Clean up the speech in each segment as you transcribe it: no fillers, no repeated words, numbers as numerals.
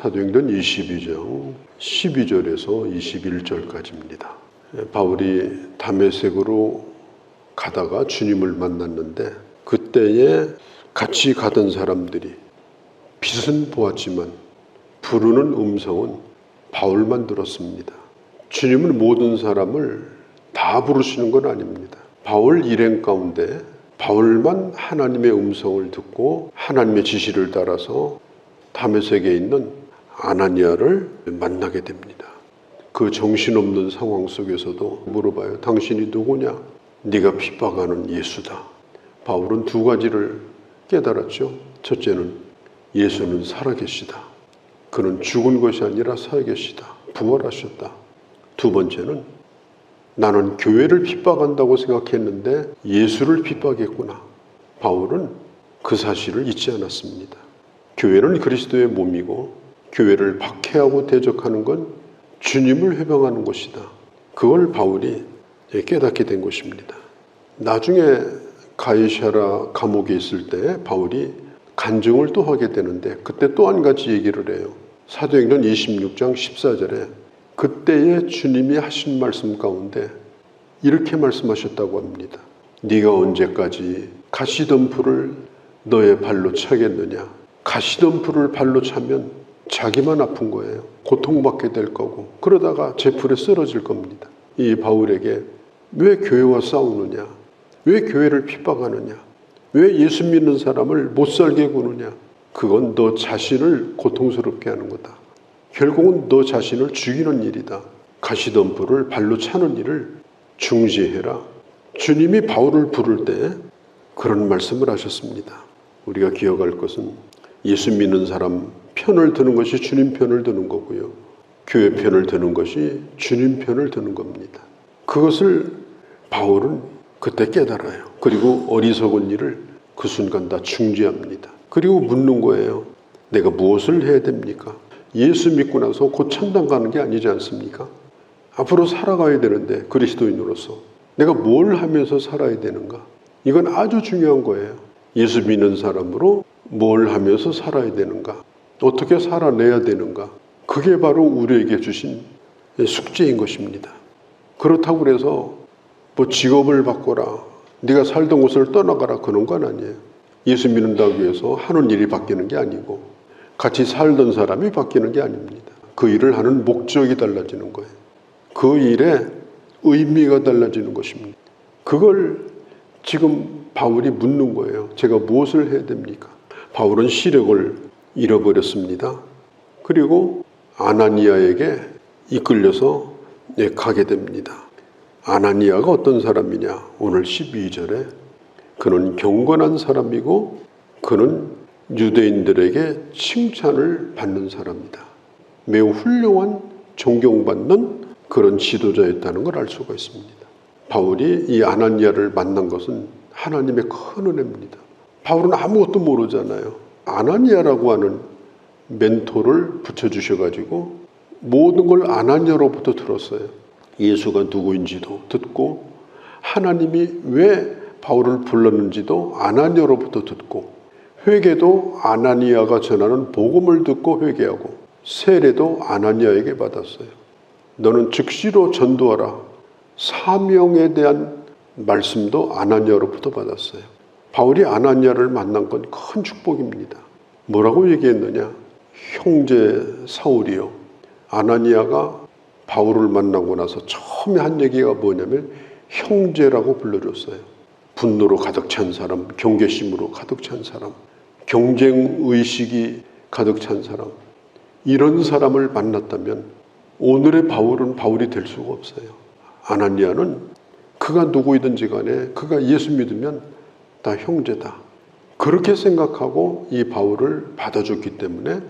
사도행전 22장 12절에서 21절까지입니다. 바울이 다메섹으로 가다가 주님을 만났는데 그때에 같이 가던 사람들이 빛은 보았지만 부르는 음성은 바울만 들었습니다. 주님은 모든 사람을 다 부르시는 건 아닙니다. 바울 일행 가운데 바울만 하나님의 음성을 듣고 하나님의 지시를 따라서 다메섹에 있는 아나니아를 만나게 됩니다. 그 정신없는 상황 속에서도 물어봐요. 당신이 누구냐? 네가 핍박하는 예수다. 바울은 두 가지를 깨달았죠. 첫째는 예수는 살아계시다. 그는 죽은 것이 아니라 살아계시다. 부활하셨다. 두 번째는 나는 교회를 핍박한다고 생각했는데 예수를 핍박했구나. 바울은 그 사실을 잊지 않았습니다. 교회는 그리스도의 몸이고 교회를 박해하고 대적하는 건 주님을 회방하는 것이다. 그걸 바울이 깨닫게 된 것입니다. 나중에 가이사랴 감옥에 있을 때 바울이 간증을 또 하게 되는데 그때 또 한 가지 얘기를 해요. 사도행전 26장 14절에 그때의 주님이 하신 말씀 가운데 이렇게 말씀하셨다고 합니다. 네가 언제까지 가시덤불을 너의 발로 차겠느냐? 가시덤불을 발로 차면 자기만 아픈 거예요. 고통받게 될 거고 그러다가 제풀에 쓰러질 겁니다. 이 바울에게 왜 교회와 싸우느냐? 왜 교회를 핍박하느냐? 왜 예수 믿는 사람을 못 살게 구느냐? 그건 너 자신을 고통스럽게 하는 거다. 결국은 너 자신을 죽이는 일이다. 가시덤불을 발로 차는 일을 중지해라. 주님이 바울을 부를 때 그런 말씀을 하셨습니다. 우리가 기억할 것은 예수 믿는 사람 편을 드는 것이 주님 편을 드는 거고요. 교회 편을 드는 것이 주님 편을 드는 겁니다. 그것을 바울은 그때 깨달아요. 그리고 어리석은 일을 그 순간 다 중지합니다. 그리고 묻는 거예요. 내가 무엇을 해야 됩니까? 예수 믿고 나서 곧 천당 가는 게 아니지 않습니까? 앞으로 살아가야 되는데 그리스도인으로서 내가 뭘 하면서 살아야 되는가? 이건 아주 중요한 거예요. 예수 믿는 사람으로 뭘 하면서 살아야 되는가? 어떻게 살아내야 되는가? 그게 바로 우리에게 주신 숙제인 것입니다. 그렇다고 해서 뭐 직업을 바꿔라, 네가 살던 곳을 떠나가라 그런 건 아니에요. 예수 믿는다고 해서 하는 일이 바뀌는 게 아니고 같이 살던 사람이 바뀌는 게 아닙니다. 그 일을 하는 목적이 달라지는 거예요. 그 일의 의미가 달라지는 것입니다. 그걸 지금 바울이 묻는 거예요. 제가 무엇을 해야 됩니까? 바울은 시력을 잃어버렸습니다. 그리고 아나니아에게 이끌려서 가게 됩니다. 아나니아가 어떤 사람이냐? 오늘 12절에 그는 경건한 사람이고 그는 유대인들에게 칭찬을 받는 사람이다. 매우 훌륭한 존경받는 그런 지도자였다는 걸 알 수가 있습니다. 바울이 이 아나니아를 만난 것은 하나님의 큰 은혜입니다. 바울은 아무것도 모르잖아요. 아나니아라고 하는 멘토를 붙여주셔가지고 모든 걸 아나니아로부터 들었어요. 예수가 누구인지도 듣고 하나님이 왜 바울을 불렀는지도 아나니아로부터 듣고 회개도 아나니아가 전하는 복음을 듣고 회개하고 세례도 아나니아에게 받았어요. 너는 즉시로 전도하라. 사명에 대한 말씀도 아나니아로부터 받았어요. 바울이 아나니아를 만난 건 큰 축복입니다. 뭐라고 얘기했느냐? 형제 사울이요. 아나니아가 바울을 만나고 나서 처음에 한 얘기가 뭐냐면 형제라고 불러줬어요. 분노로 가득 찬 사람, 경계심으로 가득 찬 사람, 경쟁의식이 가득 찬 사람, 이런 사람을 만났다면 오늘의 바울은 바울이 될 수가 없어요. 아나니아는 그가 누구이든지 간에 그가 예수 믿으면 다 형제다. 그렇게 생각하고 이 바울을 받아줬기 때문에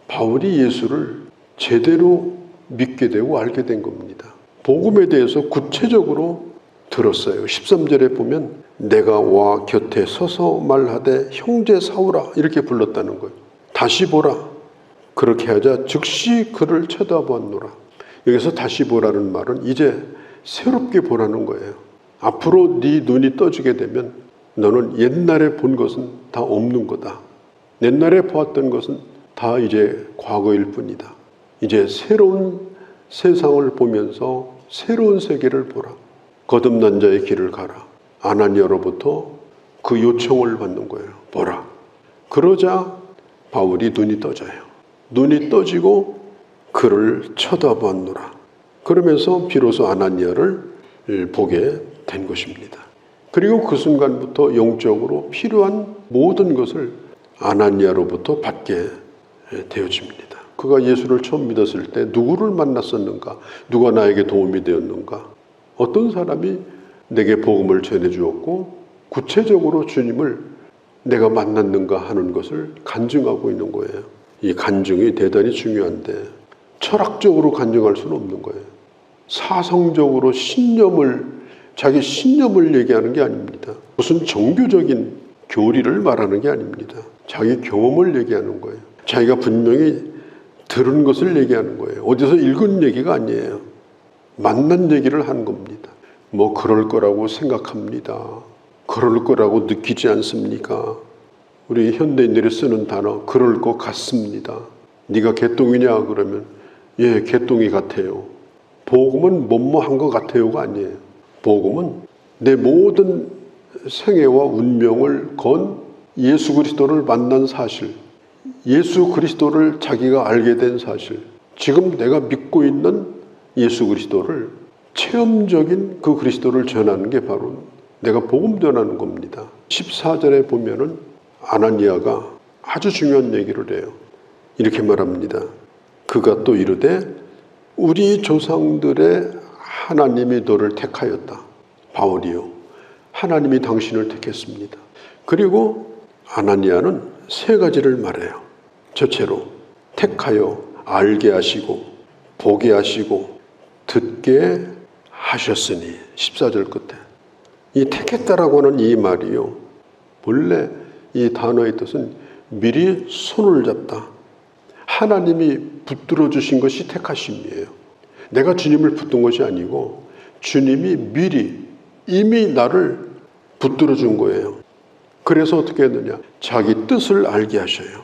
바울이 예수를 제대로 믿게 되고 알게 된 겁니다. 복음에 대해서 구체적으로 들었어요. 13절에 보면 내가 와 곁에 서서 말하되 형제 사울아 이렇게 불렀다는 거예요. 다시 보라. 그렇게 하자 즉시 그를 쳐다보았노라. 여기서 다시 보라는 말은 이제 새롭게 보라는 거예요. 앞으로 네 눈이 떠지게 되면 너는 옛날에 본 것은 다 없는 거다. 옛날에 보았던 것은 다 이제 과거일 뿐이다. 이제 새로운 세상을 보면서 새로운 세계를 보라. 거듭난 자의 길을 가라. 아나니아로부터 그 요청을 받는 거예요. 보라. 그러자 바울이 눈이 떠져요. 눈이 떠지고 그를 쳐다봤노라. 그러면서 비로소 아나니아를 보게 된 것입니다. 그리고 그 순간부터 영적으로 필요한 모든 것을 아나니아로부터 받게 되어집니다. 그가 예수를 처음 믿었을 때 누구를 만났었는가? 누가 나에게 도움이 되었는가? 어떤 사람이 내게 복음을 전해주었고 구체적으로 주님을 내가 만났는가 하는 것을 간증하고 있는 거예요. 이 간증이 대단히 중요한데 철학적으로 간증할 수는 없는 거예요. 사성적으로 자기 신념을 얘기하는 게 아닙니다. 무슨 정교적인 교리를 말하는 게 아닙니다. 자기 경험을 얘기하는 거예요. 자기가 분명히 들은 것을 얘기하는 거예요. 어디서 읽은 얘기가 아니에요. 만난 얘기를 한 겁니다. 뭐 그럴 거라고 생각합니다. 그럴 거라고 느끼지 않습니까? 우리 현대인들이 쓰는 단어 그럴 것 같습니다. 네가 개똥이냐 그러면 예, 개똥이 같아요. 복음은 뭐뭐한 것 같아요가 아니에요. 복음은 내 모든 생애와 운명을 건 예수 그리스도를 만난 사실, 예수 그리스도를 자기가 알게 된 사실, 지금 내가 믿고 있는 예수 그리스도를 체험적인 그 그리스도를 전하는 게 바로 내가 복음 전하는 겁니다. 14절에 보면은 아나니아가 아주 중요한 얘기를 해요. 이렇게 말합니다. 그가 또 이르되 우리 조상들의 하나님이 너를 택하였다. 바울이요. 하나님이 당신을 택했습니다. 그리고 아나니아는 세 가지를 말해요. 첫째로 택하여 알게 하시고 보게 하시고 듣게 하셨으니 14절 끝에 이 택했다라고 하는 이 말이요. 본래 이 단어의 뜻은 미리 손을 잡다. 하나님이 붙들어 주신 것이 택하심이에요. 내가 주님을 붙든 것이 아니고 주님이 미리 이미 나를 붙들어 준 거예요. 그래서 어떻게 했느냐? 자기 뜻을 알게 하셔요.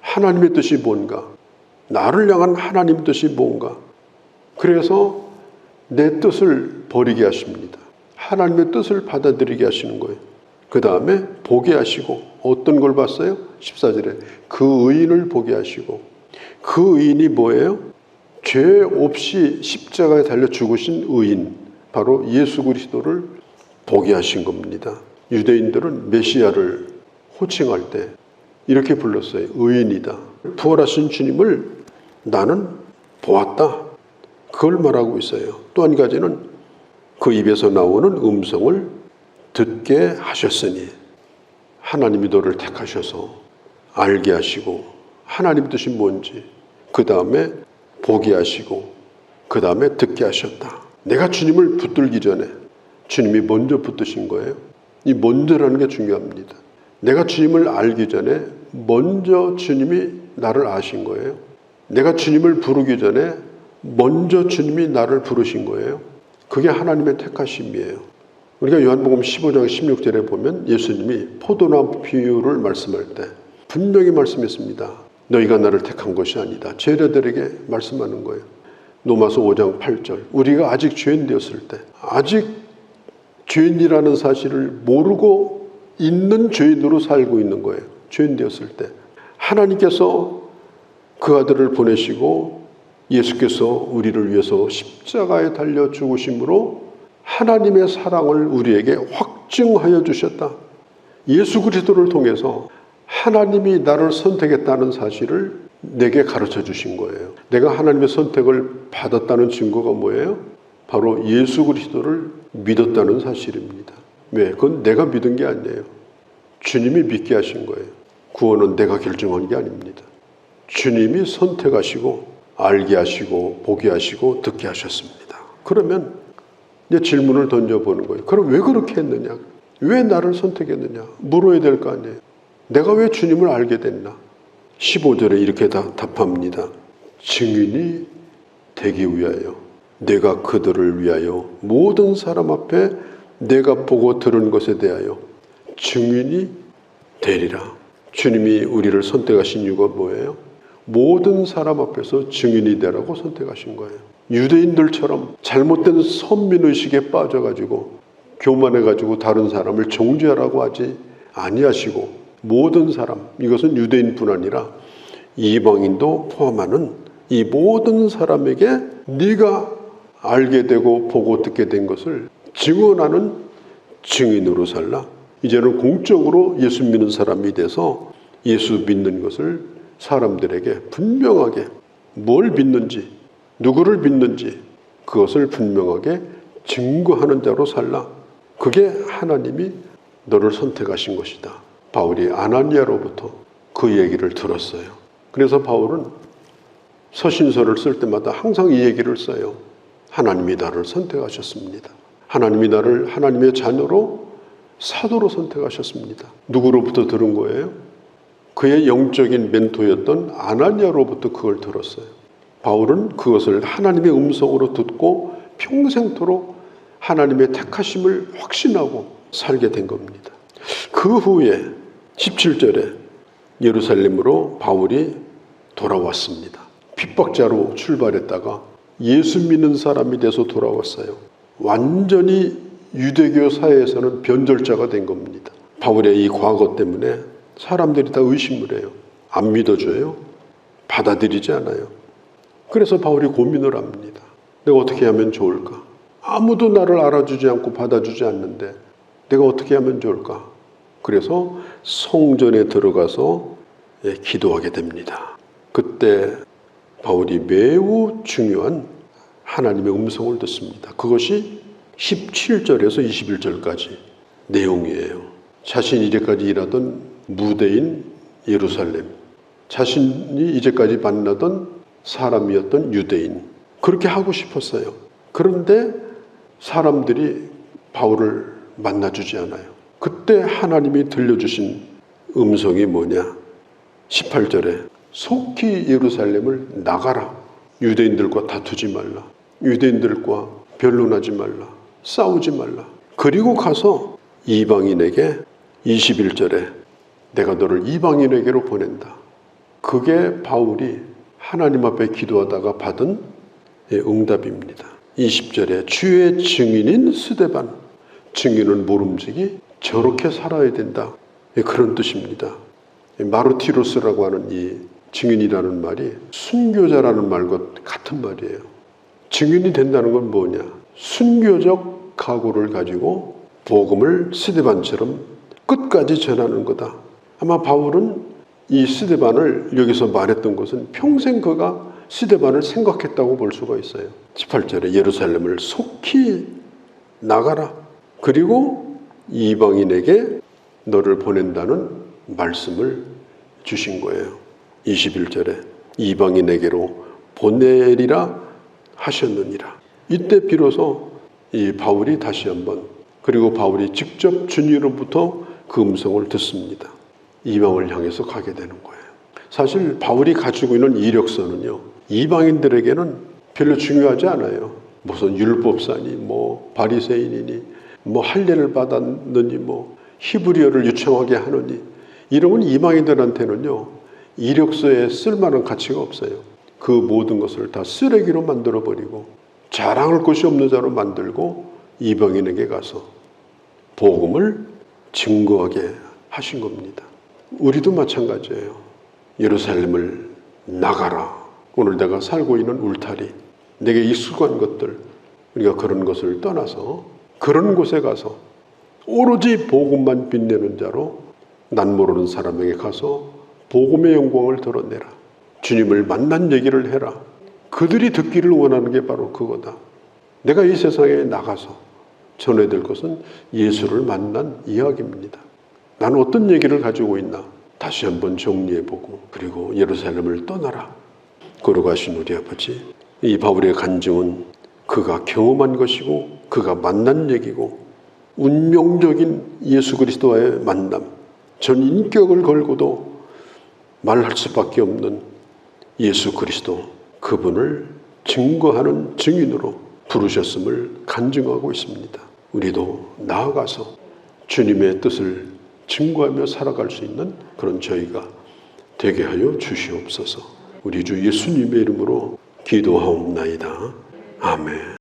하나님의 뜻이 뭔가? 나를 향한 하나님의 뜻이 뭔가? 그래서 내 뜻을 버리게 하십니다. 하나님의 뜻을 받아들이게 하시는 거예요. 그 다음에 보게 하시고 어떤 걸 봤어요? 14절에 그 의인을 보게 하시고 그 의인이 뭐예요? 죄 없이 십자가에 달려 죽으신 의인, 바로 예수 그리스도를 보게 하신 겁니다. 유대인들은 메시아를 호칭할 때 이렇게 불렀어요. 의인이다. 부활하신 주님을 나는 보았다. 그걸 말하고 있어요. 또 한 가지는 그 입에서 나오는 음성을 듣게 하셨으니 하나님이 너를 택하셔서 알게 하시고 하나님 뜻이 뭔지 그 다음에 보게 하시고 그 다음에 듣게 하셨다. 내가 주님을 붙들기 전에 주님이 먼저 붙드신 거예요. 이 먼저라는 게 중요합니다. 내가 주님을 알기 전에 먼저 주님이 나를 아신 거예요. 내가 주님을 부르기 전에 먼저 주님이 나를 부르신 거예요. 그게 하나님의 택하심이에요. 우리가 요한복음 15장 16절에 보면 예수님이 포도나무 비유를 말씀할 때 분명히 말씀했습니다. 너희가 나를 택한 것이 아니다. 제자들에게 말씀하는 거예요. 로마서 5장 8절. 우리가 아직 죄인 되었을 때, 아직 죄인이라는 사실을 모르고 있는 죄인으로 살고 있는 거예요. 죄인 되었을 때. 하나님께서 그 아들을 보내시고 예수께서 우리를 위해서 십자가에 달려 죽으심으로 하나님의 사랑을 우리에게 확증하여 주셨다. 예수 그리스도를 통해서 하나님이 나를 선택했다는 사실을 내게 가르쳐 주신 거예요. 내가 하나님의 선택을 받았다는 증거가 뭐예요? 바로 예수 그리스도를 믿었다는 사실입니다. 왜? 그건 내가 믿은 게 아니에요. 주님이 믿게 하신 거예요. 구원은 내가 결정한 게 아닙니다. 주님이 선택하시고 알게 하시고 보게 하시고 듣게 하셨습니다. 그러면 이제 질문을 던져보는 거예요. 그럼 왜 그렇게 했느냐? 왜 나를 선택했느냐? 물어야 될 거 아니에요. 내가 왜 주님을 알게 됐나? 15절에 이렇게 답합니다. 증인이 되기 위하여 내가 그들을 위하여 모든 사람 앞에 내가 보고 들은 것에 대하여 증인이 되리라. 주님이 우리를 선택하신 이유가 뭐예요? 모든 사람 앞에서 증인이 되라고 선택하신 거예요. 유대인들처럼 잘못된 선민의식에 빠져가지고 교만해가지고 다른 사람을 정죄하라고 하지 아니하시고, 모든 사람, 이것은 유대인뿐 아니라 이방인도 포함하는 이 모든 사람에게 네가 알게 되고 보고 듣게 된 것을 증언하는 증인으로 살라. 이제는 공적으로 예수 믿는 사람이 돼서 예수 믿는 것을 사람들에게 분명하게, 뭘 믿는지, 누구를 믿는지 그것을 분명하게 증거하는 자로 살라. 그게 하나님이 너를 선택하신 것이다. 바울이 아나니아로부터 그 얘기를 들었어요. 그래서 바울은 서신서를 쓸 때마다 항상 이 얘기를 써요. 하나님이 나를 선택하셨습니다. 하나님이 나를 하나님의 자녀로, 사도로 선택하셨습니다. 누구로부터 들은 거예요? 그의 영적인 멘토였던 아나니아로부터 그걸 들었어요. 바울은 그것을 하나님의 음성으로 듣고 평생토록 하나님의 택하심을 확신하고 살게 된 겁니다. 그 후에 17절에 예루살렘으로 바울이 돌아왔습니다. 핍박자로 출발했다가 예수 믿는 사람이 돼서 돌아왔어요. 완전히 유대교 사회에서는 변절자가 된 겁니다. 바울의 이 과거 때문에 사람들이 다 의심을 해요. 안 믿어줘요. 받아들이지 않아요. 그래서 바울이 고민을 합니다. 내가 어떻게 하면 좋을까? 아무도 나를 알아주지 않고 받아주지 않는데 내가 어떻게 하면 좋을까? 그래서 성전에 들어가서 기도하게 됩니다. 그때 바울이 매우 중요한 하나님의 음성을 듣습니다. 그것이 17절에서 21절까지 내용이에요. 자신이 이제까지 일하던 무대인 예루살렘, 자신이 이제까지 만나던 사람이었던 유대인, 그렇게 하고 싶었어요. 그런데 사람들이 바울을 만나주지 않아요. 그때 하나님이 들려주신 음성이 뭐냐? 18절에 속히 예루살렘을 나가라. 유대인들과 다투지 말라. 유대인들과 변론하지 말라. 싸우지 말라. 그리고 가서 이방인에게 21절에 내가 너를 이방인에게로 보낸다. 그게 바울이 하나님 앞에 기도하다가 받은 응답입니다. 20절에 주의 증인인 스데반, 증인은 모름지기 저렇게 살아야 된다. 그런 뜻입니다. 마르티로스라고 하는 이 증인이라는 말이 순교자라는 말과 같은 말이에요. 증인이 된다는 건 뭐냐? 순교적 각오를 가지고 복음을 스데반처럼 끝까지 전하는 거다. 아마 바울은 이 스데반을 여기서 말했던 것은 평생 그가 스데반을 생각했다고 볼 수가 있어요. 18절에 예루살렘을 속히 나가라. 그리고 이방인에게 너를 보낸다는 말씀을 주신 거예요. 21절에 이방인에게로 보내리라 하셨느니라. 이때 비로소 이 바울이 다시 한번, 그리고 바울이 직접 주님으로부터 그 음성을 듣습니다. 이방을 향해서 가게 되는 거예요. 사실 바울이 가지고 있는 이력서는요, 이방인들에게는 별로 중요하지 않아요. 무슨 율법사니, 뭐 바리새인이니, 뭐 할례를 받았느니, 뭐 히브리어를 유창하게 하느니, 이런 건 이방인들한테는요, 이력서에 쓸만한 가치가 없어요. 그 모든 것을 다 쓰레기로 만들어버리고 자랑할 것이 없는 자로 만들고 이방인에게 가서 복음을 증거하게 하신 겁니다. 우리도 마찬가지예요. 예루살렘을 나가라. 오늘 내가 살고 있는 울타리, 내게 익숙한 것들, 우리가 그런 것을 떠나서 그런 곳에 가서 오로지 복음만 빛내는 자로 난 모르는 사람에게 가서 복음의 영광을 드러내라. 주님을 만난 얘기를 해라. 그들이 듣기를 원하는 게 바로 그거다. 내가 이 세상에 나가서 전해야 될 것은 예수를 만난 이야기입니다. 나는 어떤 얘기를 가지고 있나? 다시 한번 정리해보고, 그리고 예루살렘을 떠나라. 걸어가신 우리 아버지, 이 바울의 간증은 그가 경험한 것이고 그가 만난 얘기고 운명적인 예수 그리스도와의 만남, 전 인격을 걸고도 말할 수밖에 없는 예수 그리스도, 그분을 증거하는 증인으로 부르셨음을 간증하고 있습니다. 우리도 나아가서 주님의 뜻을 증거하며 살아갈 수 있는 그런 저희가 되게 하여 주시옵소서. 우리 주 예수님의 이름으로 기도하옵나이다. 아멘.